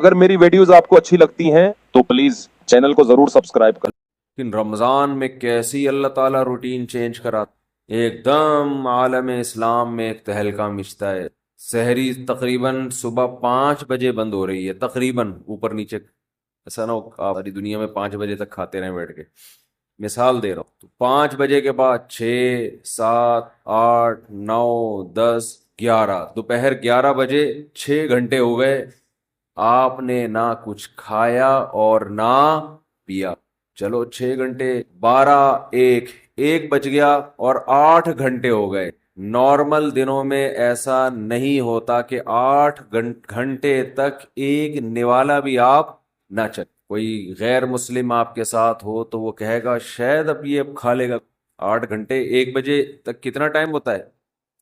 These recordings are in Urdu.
اگر میری ویڈیوز آپ کو اچھی لگتی ہیں تو پلیز چینل کو ضرور سبسکرائب کریں. لیکن رمضان میں کیسی اللہ تعالیٰ روٹین چینج کرا، ایک دم عالم اسلام میں ایک تہلکہ مچتا ہے. سحری تقریباً صبح 5 بجے بند ہو رہی ہے، تقریباً اوپر نیچے. ایسا نہ ہو آپ ساری دنیا میں 5 بجے تک کھاتے رہیں بیٹھ کے، مثال دے رہا ہوں. تو 5 بجے کے بعد 6 7 8 9 10 11 دوپہر 11 بجے 6 گھنٹے ہو گئے، آپ نے نہ کچھ کھایا اور نہ پیا. چلو 6 گھنٹے، 12 1 بج گیا اور 8 گھنٹے ہو گئے. نارمل دنوں میں ایسا نہیں ہوتا کہ 8 گھنٹے تک ایک نوالا بھی آپ نہ چل. کوئی غیر مسلم آپ کے ساتھ ہو تو وہ کہے گا شاید اب یہ اب کھا لے گا. 8 گھنٹے، 1 بجے تک کتنا ٹائم ہوتا ہے؟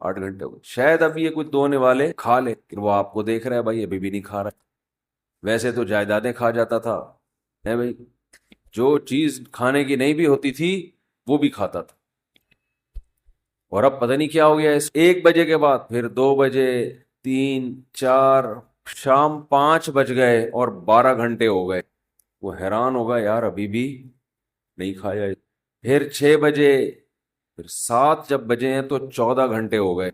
8 گھنٹے ہو، شاید اب یہ کچھ 2 نوالے کھا لے. پھر وہ آپ کو دیکھ رہا ہے بھائی ابھی بھی نہیں کھا رہا. ویسے تو جائیدادیں کھا جاتا تھا ہے بھائی، جو چیز کھانے کی نہیں بھی ہوتی تھی وہ بھی کھاتا تھا. اور اب پتہ نہیں کیا ہو گیا. 1 بجے کے بعد پھر 2 بجے، 3 4 شام 5 بج گئے اور 12 گھنٹے ہو گئے. وہ حیران ہوگا یار ابھی بھی نہیں کھایا. پھر 6 بجے، پھر 7 جب بجے ہیں تو 14 گھنٹے ہو گئے.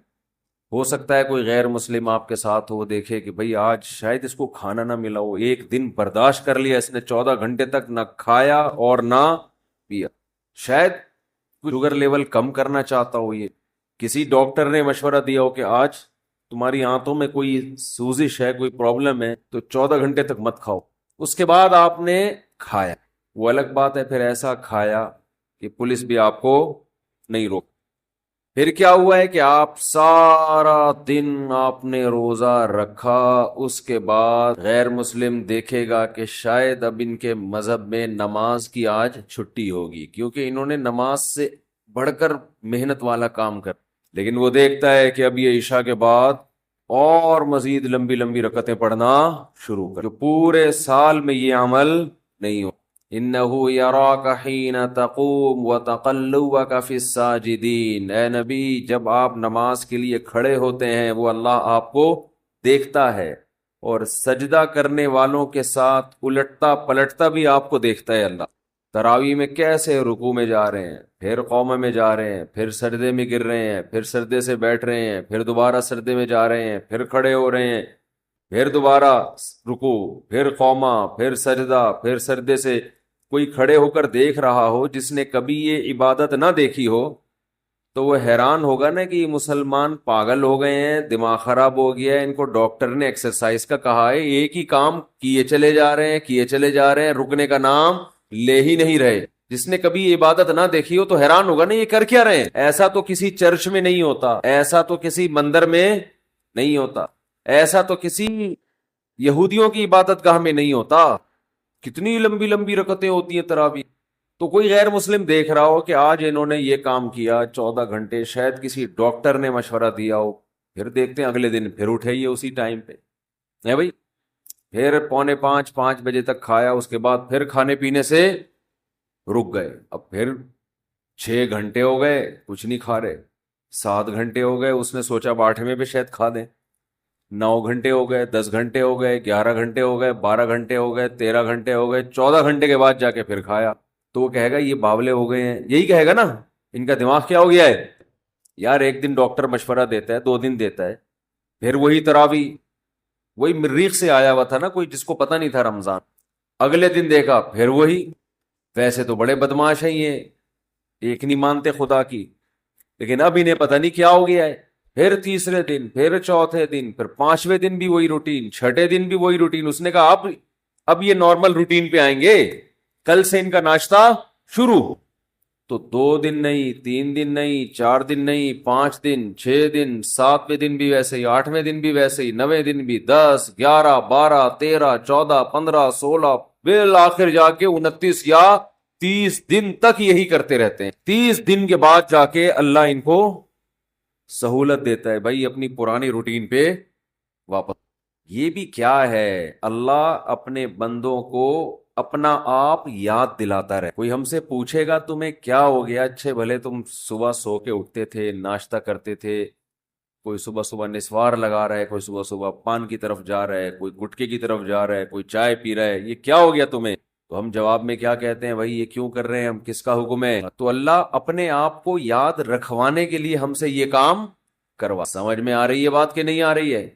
ہو سکتا ہے کوئی غیر مسلم آپ کے ساتھ ہو، دیکھے کہ بھئی آج شاید اس کو کھانا نہ ملا ہو. ایک دن برداشت کر لیا اس نے، 14 گھنٹے تک نہ کھایا اور نہ پیا. شاید شوگر لیول کم کرنا چاہتا ہو. یہ کسی ڈاکٹر نے مشورہ دیا ہو کہ آج تمہاری آنتوں میں کوئی سوزش ہے، کوئی پرابلم ہے، تو 14 گھنٹے تک مت کھاؤ. اس کے بعد آپ نے کھایا، وہ الگ بات ہے. پھر ایسا کھایا کہ پولیس بھی آپ کو نہیں روک. پھر کیا ہوا ہے کہ آپ سارا دن آپ نے روزہ رکھا. اس کے بعد غیر مسلم دیکھے گا کہ شاید اب ان کے مذہب میں نماز کی آج چھٹی ہوگی، کیونکہ انہوں نے نماز سے بڑھ کر محنت والا کام کر. لیکن وہ دیکھتا ہے کہ اب یہ عشاء کے بعد اور مزید لمبی لمبی رکعتیں پڑھنا شروع کر، جو پورے سال میں یہ عمل نہیں ہو. انہو یراک حین تقوم وتقلبک فی الساجدین. اے نبی جب آپ نماز کے لیے کھڑے ہوتے ہیں وہ اللہ آپ کو دیکھتا ہے، اور سجدہ کرنے والوں کے ساتھ الٹتا پلٹتا بھی آپ کو دیکھتا ہے اللہ. تراویح میں کیسے رکوع میں جا رہے ہیں، پھر قومہ میں جا رہے ہیں، پھر سجدے میں گر رہے ہیں، پھر سجدے سے بیٹھ رہے ہیں، پھر دوبارہ سجدے میں جا رہے ہیں، پھر کھڑے ہو رہے ہیں، پھر دوبارہ رکوع، پھر قومہ، پھر سجدہ، پھر سجدے سے. کوئی کھڑے ہو کر دیکھ رہا ہو جس نے کبھی یہ عبادت نہ دیکھی ہو تو وہ حیران ہوگا نا کہ یہ مسلمان پاگل ہو گئے ہیں، دماغ خراب ہو گیا ہے، ان کو ڈاکٹر نے ایکسرسائز کا کہا ہے، ایک ہی کام کیے چلے جا رہے ہیں، کیے چلے جا رہے ہیں، رکنے کا نام لے ہی نہیں رہے. جس نے کبھی یہ عبادت نہ دیکھی ہو تو حیران ہوگا نا یہ کر کیا رہے ہیں. ایسا تو کسی چرچ میں نہیں ہوتا، ایسا تو کسی مندر میں نہیں ہوتا، ایسا تو کسی یہودیوں کی عبادت گاہ میں نہیں ہوتا. کتنی لمبی لمبی رکعتیں ہوتی ہیں تراویح. تو کوئی غیر مسلم دیکھ رہا ہو کہ آج انہوں نے یہ کام کیا 14 گھنٹے، شاید کسی ڈاکٹر نے مشورہ دیا ہو. پھر دیکھتے ہیں اگلے دن پھر اٹھے یہ اسی ٹائم پہ ہے بھائی. پھر 4:45 5 بجے تک کھایا، اس کے بعد پھر کھانے پینے سے رک گئے. اب پھر 6 گھنٹے ہو گئے کچھ نہیں کھا رہے، 7 گھنٹے ہو گئے، اس نے سوچا 8ویں پہ شاید کھا دیں. 9 گھنٹے ہو گئے، 10 گھنٹے ہو گئے، 11 گھنٹے ہو گئے، 12 گھنٹے ہو گئے، 13 گھنٹے ہو گئے، 14 گھنٹے کے بعد جا کے پھر کھایا. تو وہ کہے گا یہ باولے ہو گئے ہیں، یہی کہے گا نا، ان کا دماغ کیا ہو گیا ہے. یار ایک دن ڈاکٹر مشورہ دیتا ہے، 2 دن دیتا ہے، پھر وہی تراویح. وہی مریخ سے آیا ہوا تھا نا کوئی جس کو پتہ نہیں تھا رمضان، اگلے دن دیکھا پھر وہی. ویسے تو بڑے بدماش ہیں یہ، ایک نہیں مانتے خدا کی، لیکن اب انہیں پتہ نہیں کیا ہو گیا ہے. پھر تیسرے دن، پھر چوتھے دن، پھر 5ویں دن بھی وہی روٹین، 6ٹھے دن بھی وہی روٹین. اس نے کہا اب یہ نارمل روٹین پہ آئیں گے، کل سے ان کا ناشتہ شروع. تو 2 دن نہیں، 3 دن نہیں، 4 دن نہیں، 5 دن، 6 دن، 7ویں دن بھی ویسے ہی، 8ویں دن بھی ویسے ہی، 9ویں دن بھی، 10 11 12 13 14 15 16، بالآخر جا کے 29 یا 30 دن تک یہی کرتے رہتے ہیں. 30 دن کے بعد جا کے اللہ ان کو سہولت دیتا ہے بھائی اپنی پرانی روٹین پہ واپس. یہ بھی کیا ہے، اللہ اپنے بندوں کو اپنا آپ یاد دلاتا رہے. کوئی ہم سے پوچھے گا تمہیں کیا ہو گیا، اچھے بھلے تم صبح سو کے اٹھتے تھے، ناشتہ کرتے تھے، کوئی صبح صبح نسوار لگا رہا ہے، کوئی صبح صبح پان کی طرف جا رہا ہے، کوئی گٹکے کی طرف جا رہا ہے، کوئی چائے پی رہا ہے، یہ کیا ہو گیا تمہیں؟ تو ہم جواب میں کیا کہتے ہیں؟ بھائی یہ کیوں کر رہے ہیں ہم، کس کا حکم ہے؟ تو اللہ اپنے آپ کو یاد رکھوانے کے لیے ہم سے یہ کام کروا. سمجھ میں آ رہی ہے بات کہ نہیں آ رہی ہے؟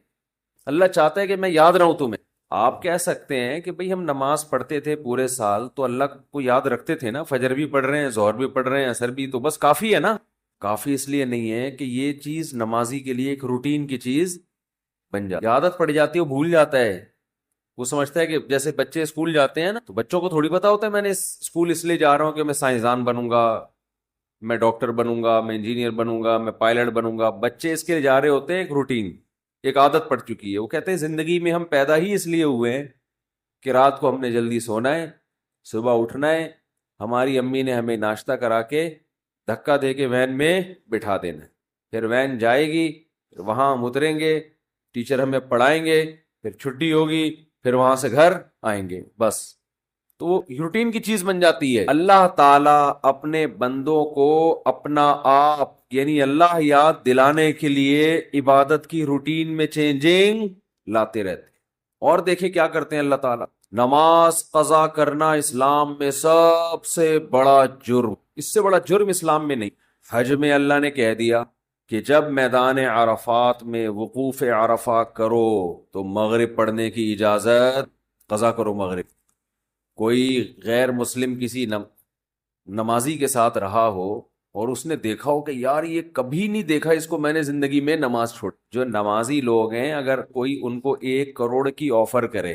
اللہ چاہتا ہے کہ میں یاد رہوں تمہیں. آپ کہہ سکتے ہیں کہ بھئی ہم نماز پڑھتے تھے پورے سال تو اللہ کو یاد رکھتے تھے نا، فجر بھی پڑھ رہے ہیں، ظہر بھی پڑھ رہے ہیں، عصر بھی، تو بس کافی ہے نا. کافی اس لیے نہیں ہے کہ یہ چیز نمازی کے لیے ایک روٹین کی چیز بن جاتی ہے، عادت پڑ جاتی ہے، وہ بھول جاتا ہے. وہ سمجھتا ہے کہ جیسے بچے اسکول جاتے ہیں نا، تو بچوں کو تھوڑی پتا ہوتا ہے میں نے اسکول اس لیے جا رہا ہوں کہ میں سائنسدان بنوں گا، میں ڈاکٹر بنوں گا، میں انجینئر بنوں گا، میں پائلٹ بنوں گا. بچے اس کے لیے جا رہے ہوتے ہیں، ایک روٹین، ایک عادت پڑ چکی ہے. وہ کہتے ہیں زندگی میں ہم پیدا ہی اس لیے ہوئے ہیں کہ رات کو ہم نے جلدی سونا ہے، صبح اٹھنا ہے، ہماری امی نے ہمیں ناشتہ کرا کے دھکا دے کے وین میں بٹھا دینا ہے، پھر وین جائے گی، پھر وہاں ہم اتریں گے، ٹیچر ہمیں پڑھائیں گے، پھر چھٹی ہوگی، پھر وہاں سے گھر آئیں گے، بس. تو وہ روٹین کی چیز بن جاتی ہے. اللہ تعالیٰ اپنے بندوں کو اپنا آپ یعنی اللہ یاد دلانے کے لیے عبادت کی روٹین میں چینجنگ لاتے رہتے. اور دیکھیں کیا کرتے ہیں اللہ تعالیٰ، نماز قضا کرنا اسلام میں سب سے بڑا جرم، اس سے بڑا جرم اسلام میں نہیں. حج میں اللہ نے کہہ دیا کہ جب میدان عرفات میں وقوف عرفہ کرو تو مغرب پڑھنے کی اجازت، قضا کرو مغرب. کوئی غیر مسلم کسی نمازی کے ساتھ رہا ہو اور اس نے دیکھا ہو کہ یار یہ کبھی نہیں دیکھا اس کو میں نے زندگی میں نماز چھوڑ. جو نمازی لوگ ہیں اگر کوئی ان کو 1 کروڑ کی آفر کرے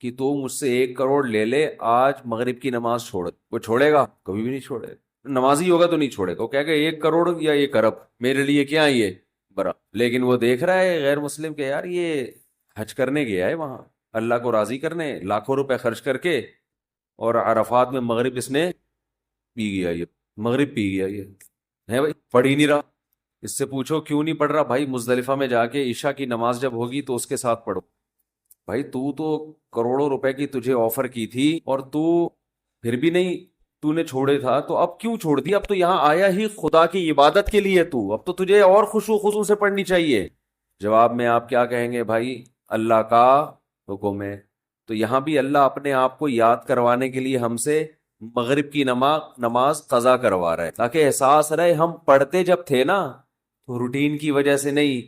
کہ تو مجھ سے 1 کروڑ لے لے آج مغرب کی نماز چھوڑ، وہ چھوڑے گا؟ کبھی بھی نہیں چھوڑے. نمازی ہوگا تو نہیں چھوڑے گا، وہ کہے گا 1 کروڑ یا 1 ارب میرے لیے کیا یہ برا. لیکن وہ دیکھ رہا ہے غیر مسلم کہ یار یہ حج کرنے گیا ہے وہاں اللہ کو راضی کرنے، لاکھوں روپے خرچ کر کے، اور عرفات میں مغرب اس نے پی گیا، یہ مغرب پی گیا، یہ ہے بھائی پڑھ ہی نہیں رہا. اس سے پوچھو کیوں نہیں پڑھ رہا؟ بھائی مزدلفہ میں جا کے عشاء کی نماز جب ہوگی تو اس کے ساتھ پڑھو. بھائی تو کروڑوں روپے کی تجھے آفر کی تھی اور تو پھر بھی نہیں، تو نے چھوڑے تھا، تو اب کیوں چھوڑ دی؟ اب تو یہاں آیا ہی خدا کی عبادت کے لیے، تو اب تو تجھے اور خشوع خضوع سے پڑھنی چاہیے. جواب میں آپ کیا کہیں گے؟ بھائی اللہ کا حکم ہے. تو یہاں بھی اللہ اپنے آپ کو یاد کروانے کے لیے ہم سے مغرب کی نماز قضا کروا رہا ہے، تاکہ احساس رہے ہم پڑھتے جب تھے نا تو روٹین کی وجہ سے نہیں،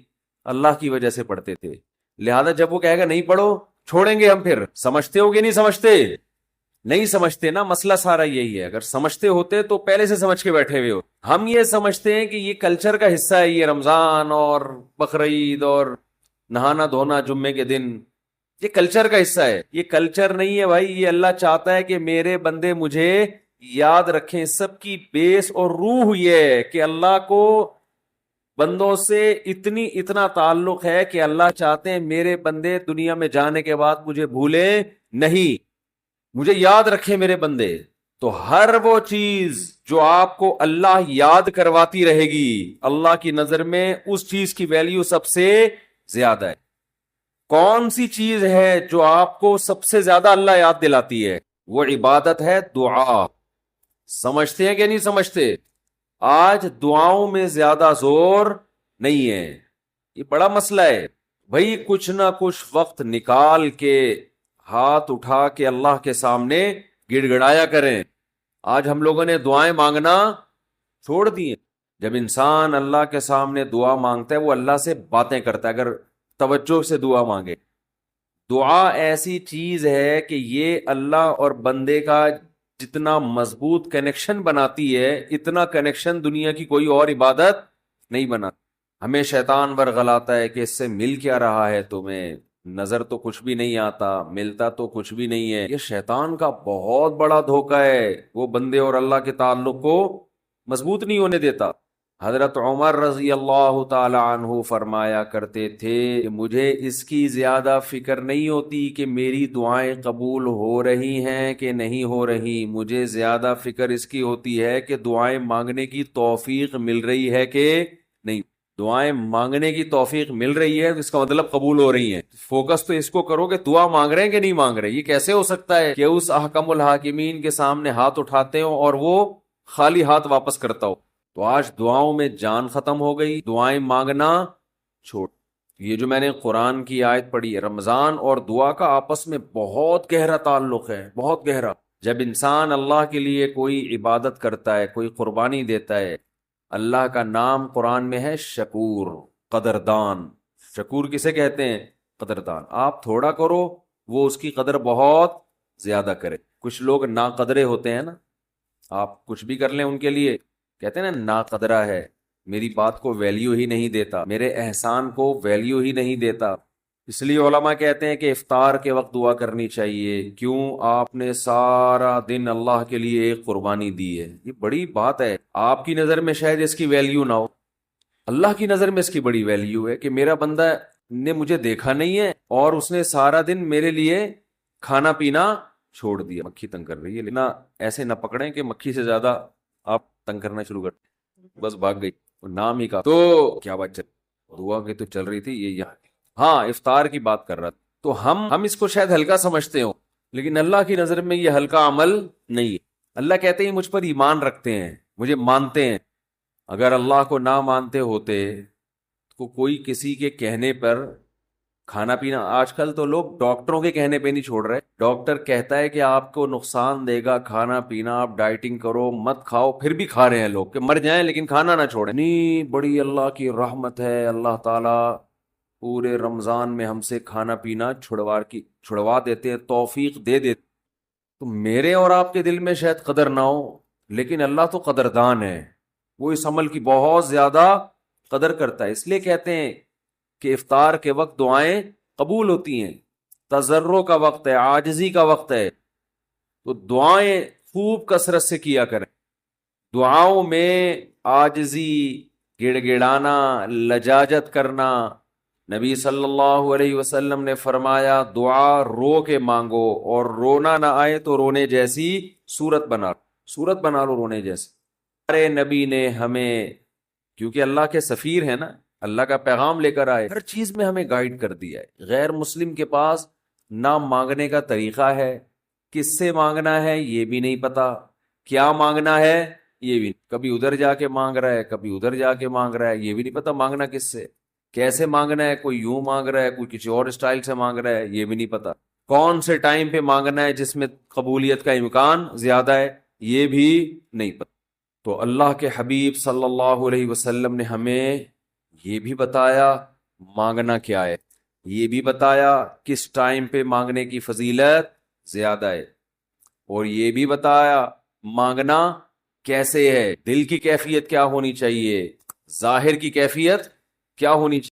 اللہ کی وجہ سے پڑھتے تھے. لہذا جب وہ کہے گا نہیں پڑھو، چھوڑیں گے ہم. پھر سمجھتے ہو کہ نہیں سمجھتے؟ نہیں سمجھتے نا، مسئلہ سارا یہی ہے. اگر سمجھتے ہوتے تو پہلے سے سمجھ کے بیٹھے ہوئے ہو. ہم یہ سمجھتے ہیں کہ یہ کلچر کا حصہ ہے، یہ رمضان اور بقرعید اور نہانا دھونا جمعے کے دن، یہ کلچر کا حصہ ہے. یہ کلچر نہیں ہے بھائی، یہ اللہ چاہتا ہے کہ میرے بندے مجھے یاد رکھیں. سب کی بیس اور روح یہ ہے کہ اللہ کو بندوں سے اتنا تعلق ہے کہ اللہ چاہتے ہیں میرے بندے دنیا میں جانے کے بعد مجھے بھولے نہیں، مجھے یاد رکھے میرے بندے. تو ہر وہ چیز جو آپ کو اللہ یاد کرواتی رہے گی، اللہ کی نظر میں اس چیز کی ویلیو سب سے زیادہ ہے. کون سی چیز ہے جو آپ کو سب سے زیادہ اللہ یاد دلاتی ہے؟ وہ عبادت ہے، دعا. سمجھتے ہیں کہ نہیں سمجھتے؟ آج دعاؤں میں زیادہ زور نہیں ہے، یہ بڑا مسئلہ ہے. بھئی کچھ نہ کچھ وقت نکال کے ہاتھ اٹھا کے اللہ کے سامنے گڑ گڑایا کریں. آج ہم لوگوں نے دعائیں مانگنا چھوڑ دی. جب انسان اللہ کے سامنے دعا مانگتا ہے وہ اللہ سے باتیں کرتا ہے. اگر توجہ سے دعا مانگے، دعا ایسی چیز ہے کہ یہ اللہ اور بندے کا جتنا مضبوط کنیکشن بناتی ہے، اتنا کنیکشن دنیا کی کوئی اور عبادت نہیں بناتی. ہمیں شیطان ورغلاتا ہے کہ اس سے مل کیا رہا ہے تمہیں، نظر تو کچھ بھی نہیں آتا، ملتا تو کچھ بھی نہیں ہے. یہ شیطان کا بہت بڑا دھوکہ ہے، وہ بندے اور اللہ کے تعلق کو مضبوط نہیں ہونے دیتا. حضرت عمر رضی اللہ تعالی عنہ فرمایا کرتے تھے کہ مجھے اس کی زیادہ فکر نہیں ہوتی کہ میری دعائیں قبول ہو رہی ہیں کہ نہیں ہو رہی، مجھے زیادہ فکر اس کی ہوتی ہے کہ دعائیں مانگنے کی توفیق مل رہی ہے کہ نہیں. دعائیں مانگنے کی توفیق مل رہی ہے اس کا مطلب قبول ہو رہی ہیں. فوکس تو اس کو کرو کہ دعا مانگ رہے ہیں کہ نہیں مانگ رہے. یہ کیسے ہو سکتا ہے کہ اس احکم الحاکمین کے سامنے ہاتھ اٹھاتے ہو اور وہ خالی ہاتھ واپس کرتا ہو؟ تو آج دعاؤں میں جان ختم ہو گئی. دعائیں مانگنا چھوڑ. یہ جو میں نے قرآن کی آیت پڑھی ہے، رمضان اور دعا کا آپس میں بہت گہرا تعلق ہے، بہت گہرا. جب انسان اللہ کے لیے کوئی عبادت کرتا ہے، کوئی قربانی دیتا ہے، اللہ کا نام قرآن میں ہے شکور، قدردان. شکور کسے کہتے ہیں؟ قدردان. آپ تھوڑا کرو، وہ اس کی قدر بہت زیادہ کرے. کچھ لوگ ناقدرے ہوتے ہیں نا، آپ کچھ بھی کر لیں ان کے لیے کہتے ہیں نا ناقدرہ ہے، میری بات کو ویلیو ہی نہیں دیتا، میرے احسان کو ویلیو ہی نہیں دیتا. اس لیے علماء کہتے ہیں کہ افطار کے وقت دعا کرنی چاہیے. کیوں؟ آپ نے سارا دن اللہ کے لیے ایک قربانی دی ہے. یہ بڑی بات ہے. آپ کی نظر میں شاید اس کی ویلیو نہ ہو، اللہ کی نظر میں اس کی بڑی ویلیو ہے کہ میرا بندہ نے مجھے دیکھا نہیں ہے اور اس نے سارا دن میرے لیے کھانا پینا چھوڑ دیا. مکھی تنگ کر رہی ہے، لیکن ایسے نہ پکڑیں کہ مکھی سے زیادہ آپ تنگ کرنا شروع کر دیں. بس بھاگ گئی، نام ہی کا. تو کیا بات چل دعا کی تو چل رہی تھی یہ یہاں. ہاں، افطار کی بات کر رہا تھا. تو ہم اس کو شاید ہلکا سمجھتے ہوں، لیکن اللہ کی نظر میں یہ ہلکا عمل نہیں ہے. اللہ کہتے ہیں مجھ پر ایمان رکھتے ہیں، مجھے مانتے ہیں. اگر اللہ کو نہ مانتے ہوتے تو کوئی کسی کے کہنے پر کھانا پینا، آج کل تو لوگ ڈاکٹروں کے کہنے پہ نہیں چھوڑ رہے. ڈاکٹر کہتا ہے کہ آپ کو نقصان دے گا کھانا پینا، آپ ڈائٹنگ کرو، مت کھاؤ، پھر بھی کھا رہے ہیں لوگ کہ مر جائیں لیکن کھانا نہ چھوڑیں. نہیں، بڑی اللہ کی رحمت ہے، اللہ تعالیٰ پورے رمضان میں ہم سے کھانا پینا چھڑوا دیتے ہیں، توفیق دے دیتے. تو میرے اور آپ کے دل میں شاید قدر نہ ہو، لیکن اللہ تو قدردان ہے، وہ اس عمل کی بہت زیادہ قدر کرتا ہے. اس لیے کہتے ہیں کہ افطار کے وقت دعائیں قبول ہوتی ہیں. تضرع کا وقت ہے، عاجزی کا وقت ہے، تو دعائیں خوب کثرت سے کیا کریں. دعاؤں میں عاجزی، گڑ گڑانا، لجاجت کرنا. نبی صلی اللہ علیہ وسلم نے فرمایا دعا رو کے مانگو، اور رونا نہ آئے تو رونے جیسی صورت بنا لو رونے جیسی. ہمارے نبی نے ہمیں، کیونکہ اللہ کے سفیر ہیں نا، اللہ کا پیغام لے کر آئے، ہر چیز میں ہمیں گائیڈ کر دیا ہے. غیر مسلم کے پاس نہ مانگنے کا طریقہ ہے، کس سے مانگنا ہے یہ بھی نہیں پتا، کیا مانگنا ہے یہ بھی، کبھی ادھر جا کے مانگ رہا ہے، کبھی ادھر جا کے مانگ رہا ہے، یہ بھی نہیں پتا مانگنا کس سے، کیسے مانگنا ہے. کوئی یوں مانگ رہا ہے، کوئی کسی اور اسٹائل سے مانگ رہا ہے، یہ بھی نہیں پتا. کون سے ٹائم پہ مانگنا ہے جس میں قبولیت کا امکان زیادہ ہے، یہ بھی نہیں پتا. تو اللہ کے حبیب صلی اللہ علیہ وسلم نے ہمیں یہ بھی بتایا مانگنا کیا ہے، یہ بھی بتایا کس ٹائم پہ مانگنے کی فضیلت زیادہ ہے، اور یہ بھی بتایا مانگنا کیسے ہے، دل کی کیفیت کیا ہونی چاہیے، ظاہر کی کیفیت کیا ہونی چاہیے.